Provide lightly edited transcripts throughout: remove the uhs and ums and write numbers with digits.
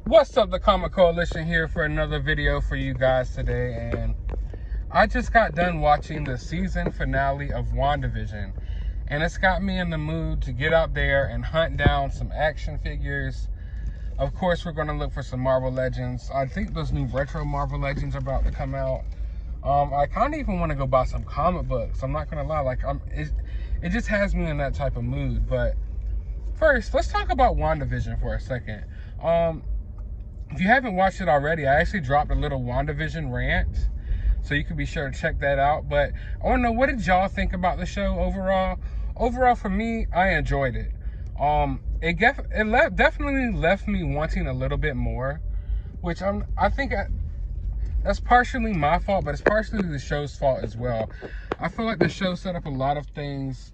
What's up, the Comic Coalition here for another video for you guys today, and I just got done watching the season finale of WandaVision, and it's got me in the mood to get out there and hunt down some action figures. Of course, we're going to look for some Marvel Legends. I think those new retro Marvel Legends are about to come out. I kind of even want to go buy some comic books. I'm not going to lie, like it just has me in that type of mood. But first, let's talk about WandaVision for a second. If you haven't watched it already, I actually dropped a little WandaVision rant, so you can be sure to check that out. But I want to know, what did y'all think about the show overall? Overall, for me, I enjoyed it. It definitely left me wanting a little bit more, which I think that's partially my fault, but it's partially the show's fault as well. I feel like the show set up a lot of things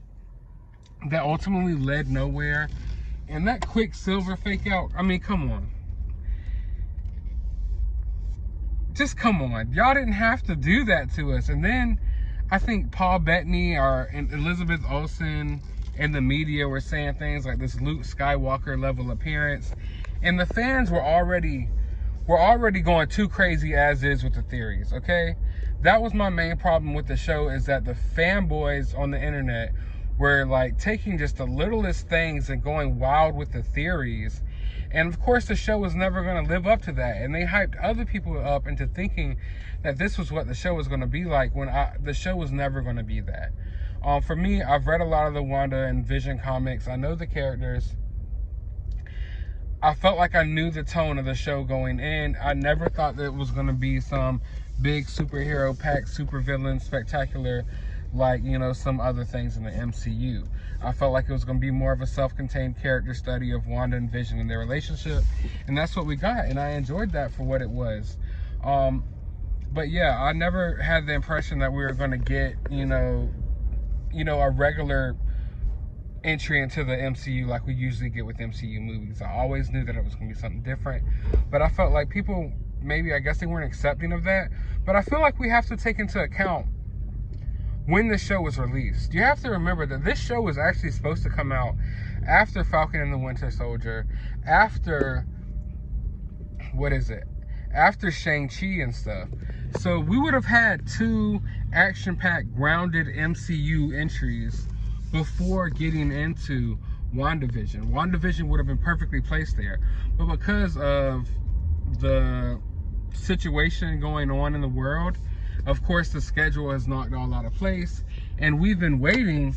that ultimately led nowhere. And that Quicksilver fake out, I mean, come on. Just come on. Y'all didn't have to do that to us. And then I think Paul Bettany and Elizabeth Olsen and the media were saying things like this Luke Skywalker level appearance. And the fans were already going too crazy as is with the theories, okay? That was my main problem with the show, is that the fanboys on the internet were like taking just the littlest things and going wild with the theories. And of course, the show was never going to live up to that. And they hyped other people up into thinking that this was what the show was going to be like, when the show was never going to be that. For me, I've read a lot of the Wanda and Vision comics. I know the characters. I felt like I knew the tone of the show going in. I never thought that it was going to be some big superhero packed supervillain spectacular like, you know, some other things in the MCU. I felt like it was going to be more of a self-contained character study of Wanda and Vision and their relationship, and that's what we got, and I enjoyed that for what it was. But yeah, I never had the impression that we were going to get, you know, a regular entry into the MCU like we usually get with MCU movies. I always knew that it was going to be something different, but I felt like people, maybe, I guess they weren't accepting of that. But I feel like we have to take into account when the show was released. You have to remember that this show was actually supposed to come out after Falcon and the Winter Soldier, after, after Shang-Chi and stuff. So we would have had two action-packed, grounded MCU entries before getting into WandaVision. WandaVision would have been perfectly placed there. But because of the situation going on in the world, of course, the schedule has knocked all out of place, and we've been waiting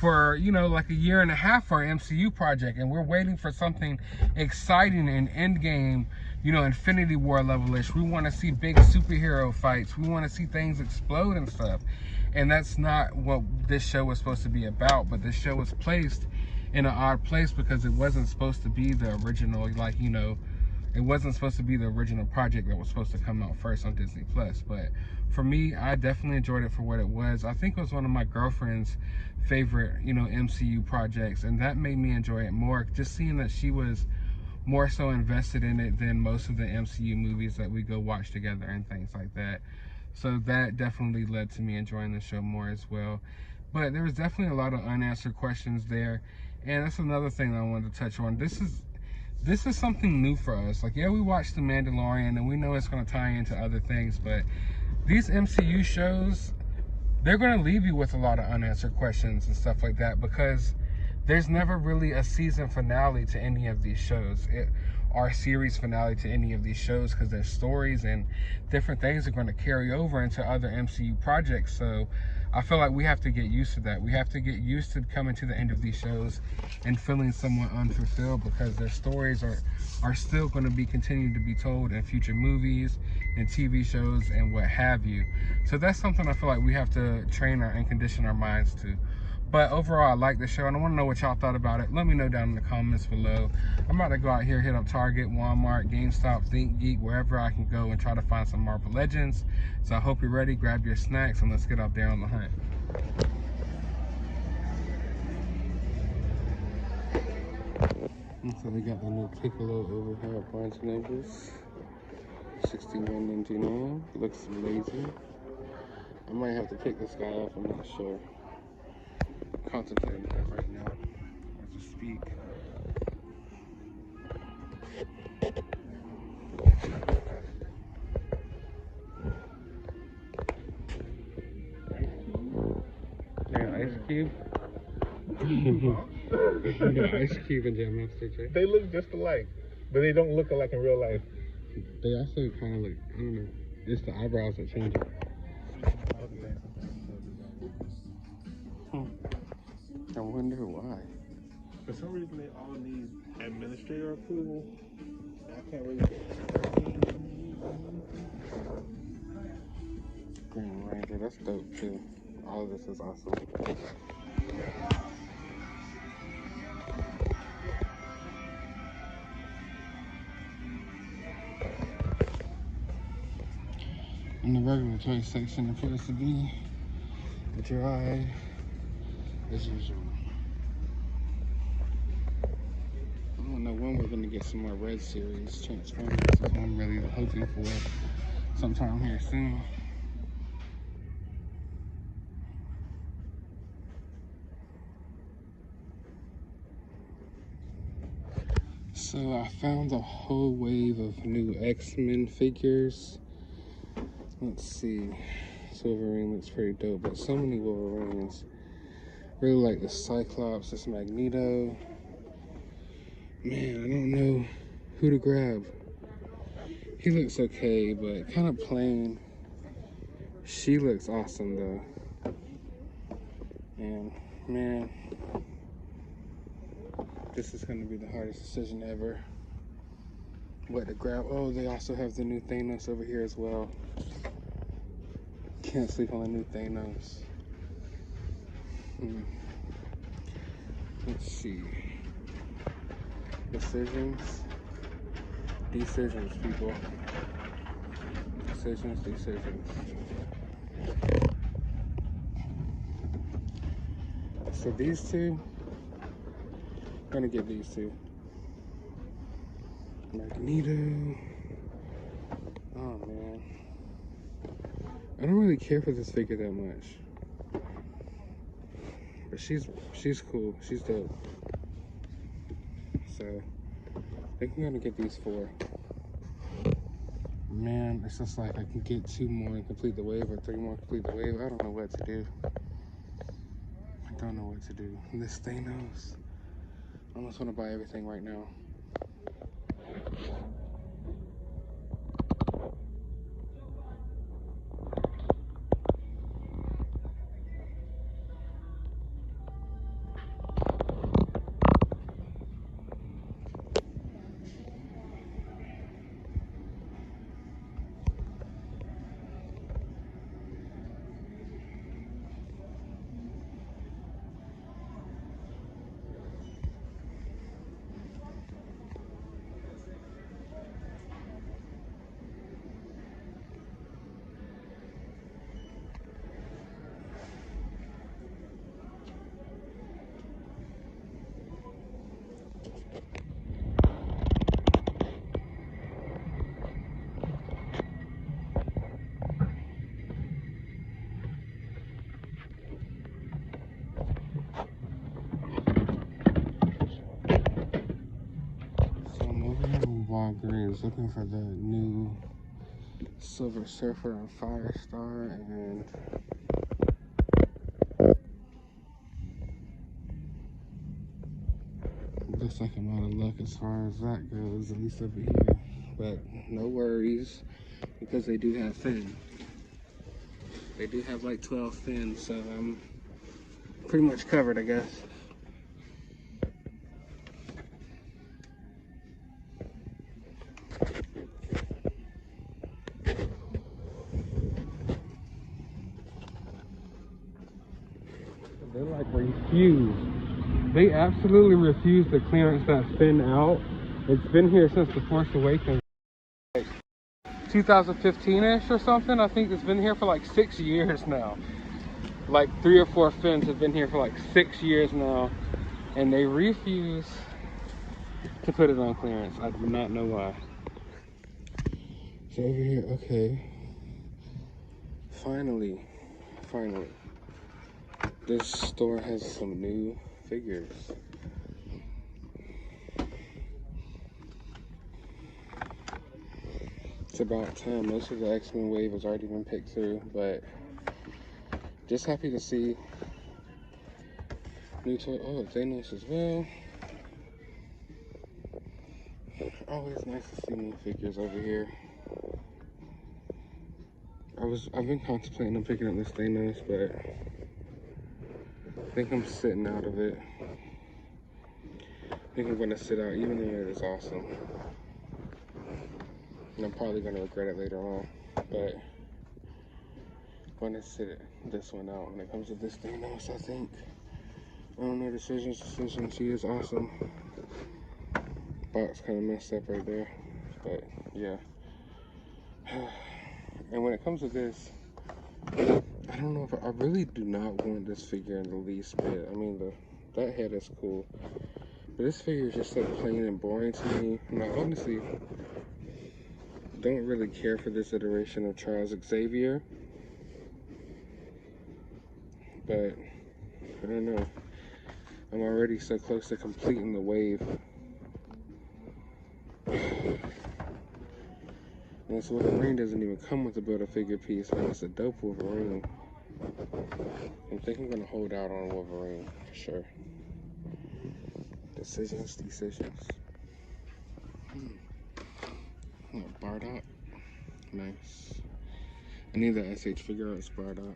for, you know, like a year and a half for our MCU project, and we're waiting for something exciting in Endgame, you know, Infinity War level-ish. We want to see big superhero fights. We want to see things explode and stuff, and that's not what this show was supposed to be about. But this show was placed in an odd place because it wasn't supposed to be the original, like, you know, it wasn't supposed to be the original project that was supposed to come out first on Disney+. But for me, I definitely enjoyed it for what it was. I think it was one of my girlfriend's favorite, you know, MCU projects, and that made me enjoy it more. Just seeing that she was more so invested in it than most of the MCU movies that we go watch together and things like that. So that definitely led to me enjoying the show more as well. But there was definitely a lot of unanswered questions there, and that's another thing that I wanted to touch on. This is something new for us. Like, yeah, we watched The Mandalorian, and we know it's going to tie into other things, but these MCU shows, they're going to leave you with a lot of unanswered questions and stuff like that, because there's never really a season finale to any of these shows, or series finale to any of these shows, because their stories and different things are going to carry over into other MCU projects. So I feel like we have to get used to that. We have to get used to coming to the end of these shows and feeling somewhat unfulfilled, because their stories are still going to be continuing to be told in future movies and TV shows and what have you. So that's something I feel like we have to train and condition our minds to. But overall, I like the show, and I want to know what y'all thought about it. Let me know down in the comments below. I'm about to go out here, hit up Target, Walmart, GameStop, ThinkGeek, wherever I can go and try to find some Marvel Legends. So I hope you're ready. Grab your snacks, and let's get out there on the hunt. So we got the new Piccolo over here at Barnes & Nobles. $61.99. Looks amazing. I might have to pick this guy up, I'm not sure. Contemplating that right now as we speak. Cube. You got Ice Cube and Jam Master Jay. They look just alike, but they don't look alike in real life. They also kind of look, I don't know, it's the eyebrows that change it. I wonder why. For some reason, they all need administrator approval. I can't really get it. Green Ranger, that's dope too. All of this is awesome. And the regular toy section appears to be dry as usual. I don't know when we're gonna get some more Red Series Transformers. I'm really hoping for sometime here soon. So I found a whole wave of new X-Men figures. Let's see. Wolverine looks pretty dope, but so many Wolverines. Really like the Cyclops, this Magneto. Man, I don't know who to grab. He looks okay, but kind of plain. She looks awesome though. And man, this is gonna be the hardest decision ever. What to grab? Oh, they also have the new Thanos over here as well. Can't sleep on the new Thanos. Let's see. Decisions. People. Decisions. So these two, I'm gonna get these two. Magneto. Oh man. I don't really care for this figure that much. But she's cool. She's dope. So I think I'm gonna get these 4. Man, it's just like I can get 2 more and complete the wave, or 3 more and complete the wave. I don't know what to do. And this Thanos, I almost want to buy everything right now. Walgreens looking for the new Silver Surfer and Firestar, and looks like I'm out of luck as far as that goes, at least over here. But no worries, because they do have Finn. They do have like 12 fins, so I'm pretty much covered, I guess. They're like refused. They absolutely refuse to clearance that Finn out. It's been here since The Force Awakens, like 2015-ish or something. I think it's been here for like 6 years now. Like 3 or 4 Finns have been here for like 6 years now, and they refuse to put it on clearance. I do not know why. So over here, okay. Finally. This store has some new figures. It's about time. Most of the X-Men wave has already been picked through, but just happy to see New toy. Oh, Thanos as well. Always nice to see new figures over here. I've been contemplating on picking up this Thanos, but I think I'm sitting out of it. I think I'm gonna sit out, even though it is awesome. And I'm probably gonna regret it later on, but I'm gonna sit this one out when it comes to this Thanos, I think. I don't know, decisions. She is awesome. Box kind of messed up right there, but yeah. And when it comes to this, I don't know if I really do not want this figure in the least bit. I mean, that head is cool, but this figure is just so plain and boring to me. And I honestly don't really care for this iteration of Charles Xavier, but I don't know. I'm already so close to completing the wave. And this Wolverine doesn't even come with a Build-A-Figure piece, man. It's a dope Wolverine. I think I'm gonna hold out on Wolverine for sure. Decisions. Oh, Bardock. Nice. I need that SH figure out. It's Bardock.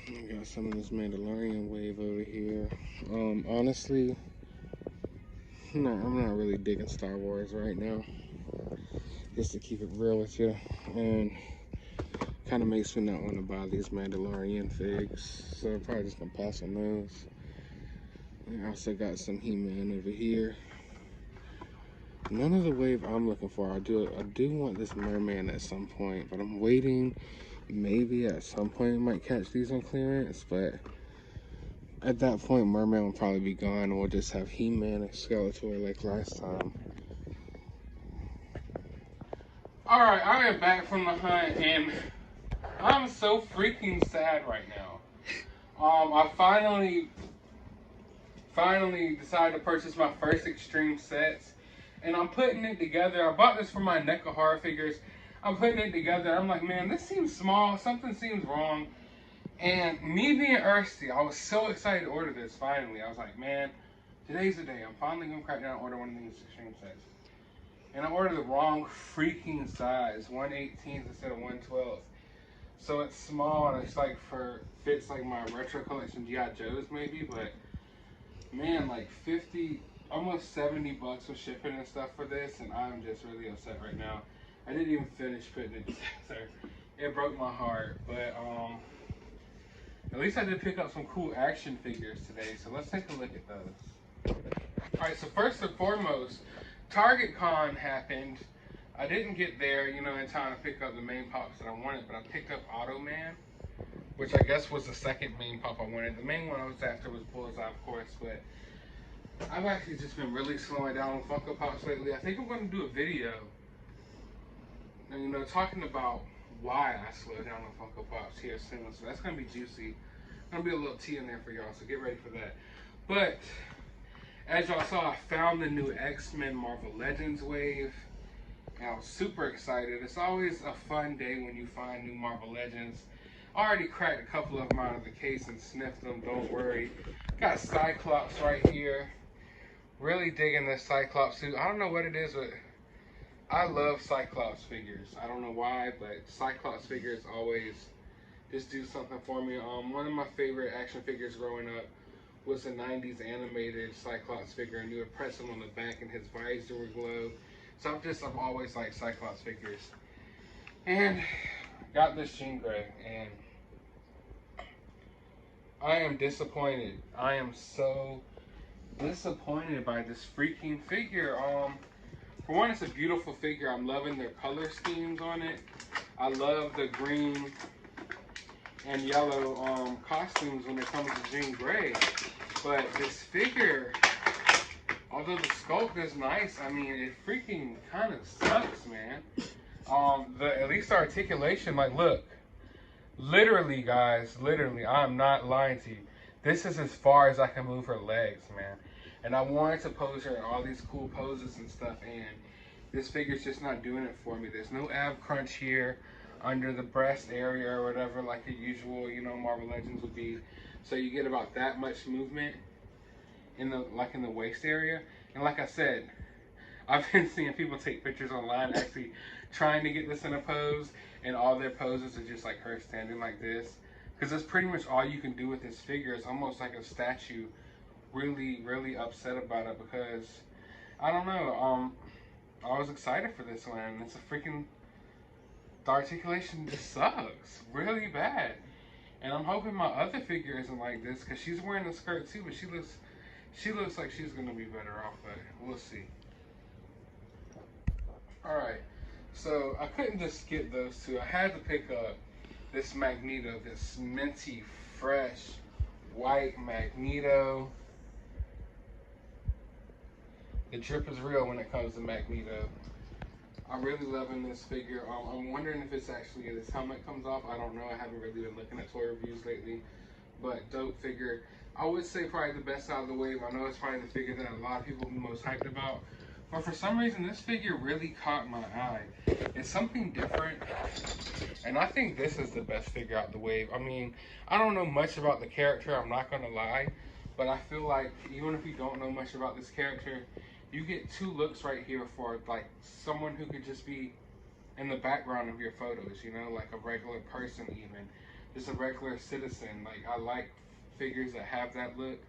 I got some of this Mandalorian wave over here. Honestly, no, I'm not really digging Star Wars right now. Just to keep it real with you. And kind of makes me not want to buy these Mandalorian figs. So I'm probably just going to pass on those. I also got some He-Man over here. None of the wave I'm looking for. I do want this Merman at some point, but I'm waiting. Maybe at some point I might catch these on clearance, but at that point Merman will probably be gone and we'll just have He-Man and Skeletor like last time. Alright, I am back from the hunt and I'm so freaking sad right now. I finally decided to purchase my first Extreme sets, and I'm putting it together. I bought this for my NECA horror figures. I'm putting it together. I'm like, man, this seems small. Something seems wrong. And me being earthy, I was so excited to order this finally. I was like, man, today's the day. I'm finally going to crack down and order one of these Extreme sets. And I ordered the wrong freaking size, 1/18 instead of 1/12. So it's small and it's like fits like my retro collection G.I. Joes maybe, but man, like 50, almost 70 bucks with shipping and stuff for this, and I'm just really upset right now. I didn't even finish putting it together. It broke my heart, but at least I did pick up some cool action figures today, so let's take a look at those. Alright, so first and foremost, Target Con happened. I didn't get there, in time to pick up the main pops that I wanted, but I picked up Automan, which I guess was the second main pop I wanted. The main one I was after was Bullseye, of course, but I've actually just been really slowing down on Funko Pops lately. I think I'm going to do a video, and, talking about why I slowed down on Funko Pops here soon. So that's going to be juicy. Going to be a little tea in there for y'all, so get ready for that. But as y'all saw, I found the new X-Men Marvel Legends wave. And I was super excited. It's always a fun day when you find new Marvel Legends. I already cracked a couple of them out of the case and sniffed them, don't worry. Got Cyclops right here. Really digging this Cyclops suit. I don't know what it is, but I love Cyclops figures. I don't know why, but Cyclops figures always just do something for me. One of my favorite action figures growing up was a 90s animated Cyclops figure, and you would press him on the back and his visor would glow. So I've always liked Cyclops figures. And got this Jean Grey, and I am disappointed. I am so disappointed by this freaking figure. For one, it's a beautiful figure. I'm loving their color schemes on it. I love the green and yellow costumes when it comes to Jean Grey. But this figure, although the sculpt is nice, I mean, it freaking kind of sucks, man. At least the articulation, like, look. Literally, guys, literally, I'm not lying to you. This is as far as I can move her legs, man. And I wanted to pose her in all these cool poses and stuff, and this figure's just not doing it for me. There's no ab crunch here. under the breast area or whatever, like a usual, you know, Marvel Legends would be. So you get about that much movement in the in the waist area. And like I said, I've been seeing people take pictures online actually trying to get this in a pose, and all their poses are just like her standing like this, because that's pretty much all you can do with this figure. It's almost like a statue. Really upset about it because I don't know. I was excited for this one, and it's a freaking, the articulation just sucks really bad. And I'm hoping my other figure isn't like this, because she's wearing a skirt too, but she looks like she's gonna be better off, but we'll see. Alright, so I couldn't just skip those two. I had to pick up this Magneto, this minty, fresh, white Magneto. The drip is real when it comes to Magneto. I'm really loving this figure. I'm wondering if it's actually this helmet comes off. I don't know. I haven't really been looking at toy reviews lately. But dope figure. I would say probably the best out of the wave. I know it's probably the figure that a lot of people are most hyped about. But for some reason, this figure really caught my eye. It's something different. And I think this is the best figure out the wave. I mean, I don't know much about the character, I'm not going to lie. But I feel like even if you don't know much about this character, you get two looks right here for like someone who could just be in the background of your photos, you know, like a regular person even. Just a regular citizen. Like, I like figures that have that look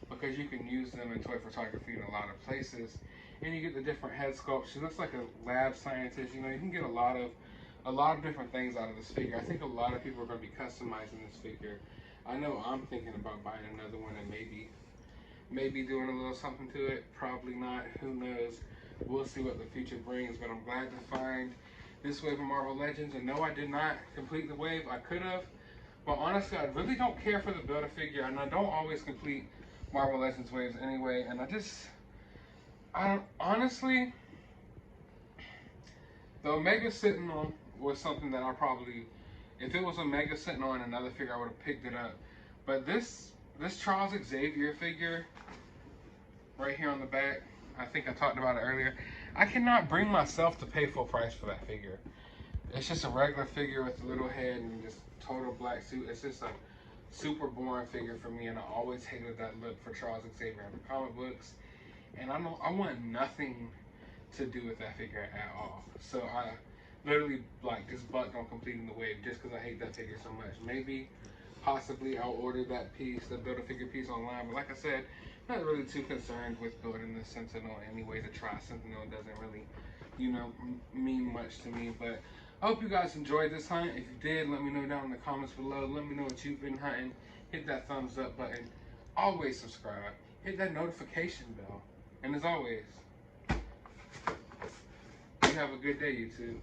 because you can use them in toy photography in a lot of places. And you get the different head sculpt. She looks like a lab scientist, you know, you can get a lot of different things out of this figure. I think a lot of people are going to be customizing this figure. I know I'm thinking about buying another one and maybe doing a little something to it. Probably not. Who knows? We'll see what the future brings. But I'm glad to find this wave of Marvel Legends. And no, I did not complete the wave. I could have. But honestly, I really don't care for the Build-A-Figure. And I don't always complete Marvel Legends waves anyway. And honestly, the Omega Sentinel was something that I probably, if it was Omega Sentinel and another figure, I would have picked it up. But this Charles Xavier figure right here on the back, I think I talked about it earlier. I cannot bring myself to pay full price for that figure. It's just a regular figure with a little head and just total black suit. It's just a super boring figure for me, and I always hated that look for Charles Xavier in the comic books. And I want nothing to do with that figure at all. So I literally like just bucked on completing the wave just because I hate that figure so much. Maybe, possibly, I'll order that piece, the Build-A-Figure piece online. But like I said, not really too concerned with building the Sentinel anyway. The Tri-Sentinel doesn't really, you know, mean much to me. But I hope you guys enjoyed this hunt. If you did, let me know down in the comments below. Let me know what you've been hunting. Hit that thumbs up button. Always subscribe. Hit that notification bell. And as always, you have a good day, YouTube.